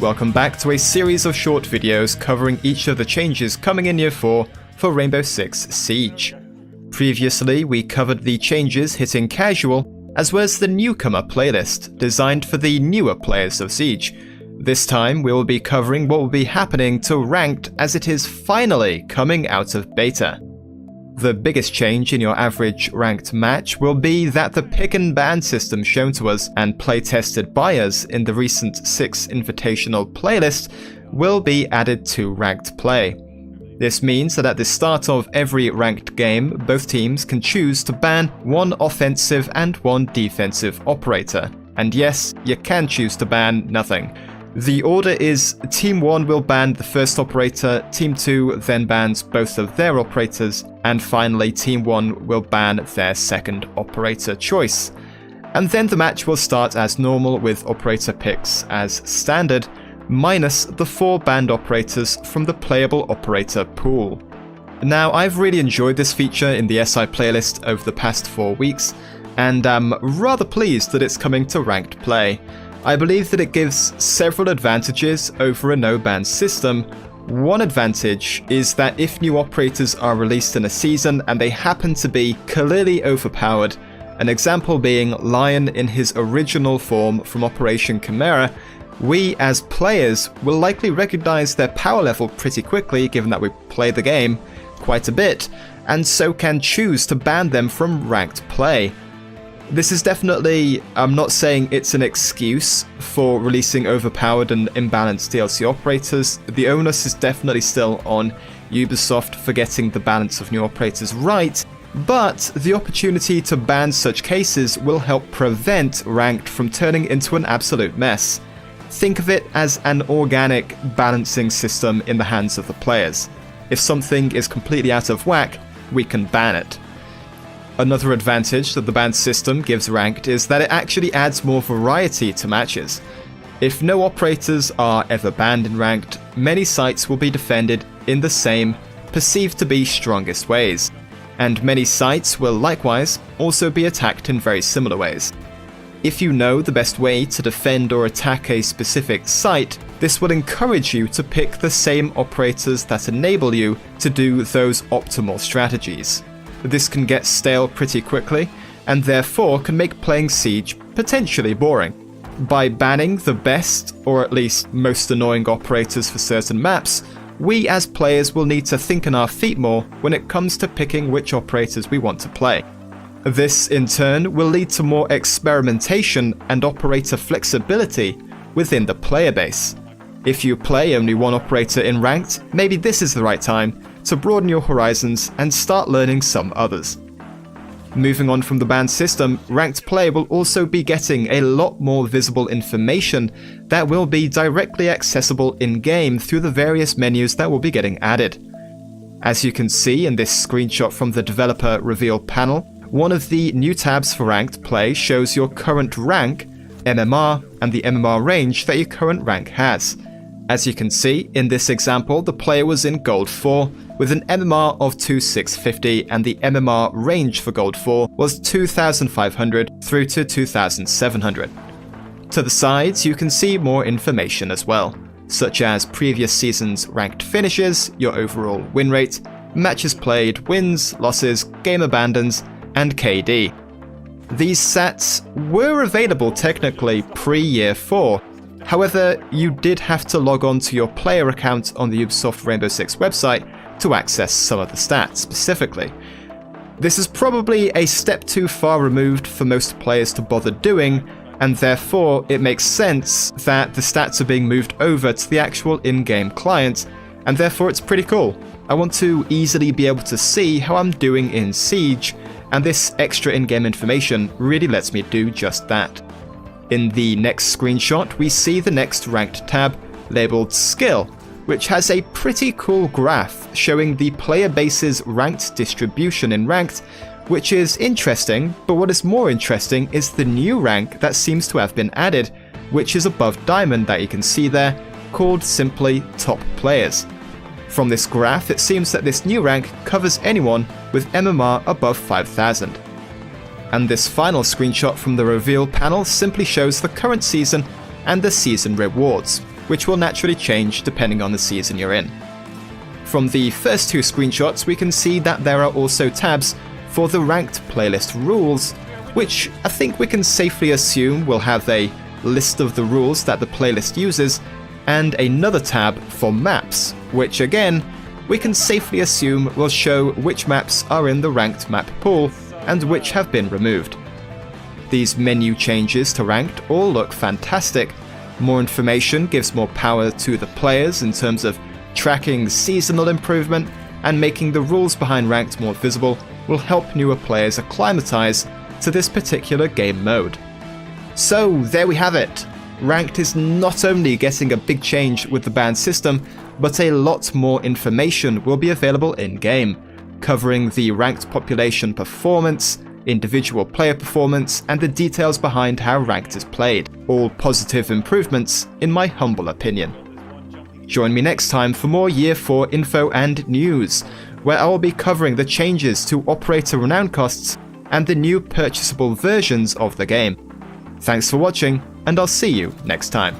welcome back to a series of short videos covering each of the changes coming in Year 4 for Rainbow Six Siege. Previously, we covered the changes hitting casual, as well as the newcomer playlist, designed for the newer players of Siege. This time, we will be covering what will be happening to Ranked as it is finally coming out of beta. The biggest change in your average Ranked match will be that the pick and ban system shown to us and play-tested by us in the recent Six Invitational playlist will be added to Ranked play. This means that at the start of every Ranked game, both teams can choose to ban one offensive and one defensive operator. And yes, you can choose to ban nothing. The order is Team 1 will ban the first operator, Team 2 then bans both of their operators, and finally Team 1 will ban their second operator choice. And then the match will start as normal with operator picks as standard, minus the 4 banned operators from the playable operator pool. Now, I've really enjoyed this feature in the SI playlist over the past 4 weeks, and am rather pleased that it's coming to Ranked play. I believe that it gives several advantages over a no-ban system. One advantage is that if new operators are released in a season and they happen to be clearly overpowered, an example being Lion in his original form from Operation Chimera, we as players will likely recognize their power level pretty quickly given that we play the game quite a bit, and so can choose to ban them from Ranked play. This is definitely, I'm not saying it's an excuse for releasing overpowered and imbalanced DLC operators. The onus is definitely still on Ubisoft for getting the balance of new operators right, but the opportunity to ban such cases will help prevent Ranked from turning into an absolute mess. Think of it as an organic balancing system in the hands of the players. If something is completely out of whack, we can ban it. Another advantage that the ban system gives Ranked is that it actually adds more variety to matches. If no operators are ever banned in Ranked, many sites will be defended in the same, perceived to be strongest ways, and many sites will likewise also be attacked in very similar ways. If you know the best way to defend or attack a specific site, this will encourage you to pick the same operators that enable you to do those optimal strategies. This can get stale pretty quickly, and therefore can make playing Siege potentially boring. By banning the best, or at least most annoying operators for certain maps, we as players will need to think on our feet more when it comes to picking which operators we want to play. This, in turn, will lead to more experimentation and operator flexibility within the player base. If you play only one operator in Ranked, maybe this is the right time to broaden your horizons and start learning some others. Moving on from the ban system, Ranked play will also be getting a lot more visible information that will be directly accessible in-game through the various menus that will be getting added. As you can see in this screenshot from the developer reveal panel, one of the new tabs for Ranked play shows your current rank, MMR, and the MMR range that your current rank has. As you can see, in this example, the player was in Gold 4 with an MMR of 2650, and the MMR range for Gold 4 was 2500 through to 2700. To the sides, you can see more information as well, such as previous season's ranked finishes, your overall win rate, matches played, wins, losses, game abandons, and KD. These stats were available technically pre-Year 4, however, you did have to log on to your player account on the Ubisoft Rainbow Six website to access some of the stats specifically. This is probably a step too far removed for most players to bother doing, and therefore it makes sense that the stats are being moved over to the actual in-game client, and therefore it's pretty cool. I want to easily be able to see how I'm doing in Siege, and this extra in-game information really lets me do just that. In the next screenshot, we see the next ranked tab labeled Skill, which has a pretty cool graph showing the player base's ranked distribution in Ranked, which is interesting, but what is more interesting is the new rank that seems to have been added, which is above Diamond that you can see there, called simply Top Players. From this graph, it seems that this new rank covers anyone with MMR above 5000. And this final screenshot from the reveal panel simply shows the current season and the season rewards. which will naturally change depending on the season you're in. From the first two screenshots, we can see that there are also tabs for the ranked playlist rules, which I think we can safely assume will have a list of the rules that the playlist uses, and another tab for maps, which again, we can safely assume will show which maps are in the ranked map pool and which have been removed. These menu changes to ranked all look fantastic. More information gives more power to the players in terms of tracking seasonal improvement, and making the rules behind ranked more visible will help newer players acclimatize to this particular game mode. So there we have it. Ranked is not only getting a big change with the band system, but a lot more information will be available in-game, covering the ranked population performance, individual player performance, and the details behind how ranked is played. All positive improvements, in my humble opinion. Join me next time for more Year 4 info and news, where I will be covering the changes to operator renown costs and the new purchasable versions of the game. Thanks for watching, and I'll see you next time.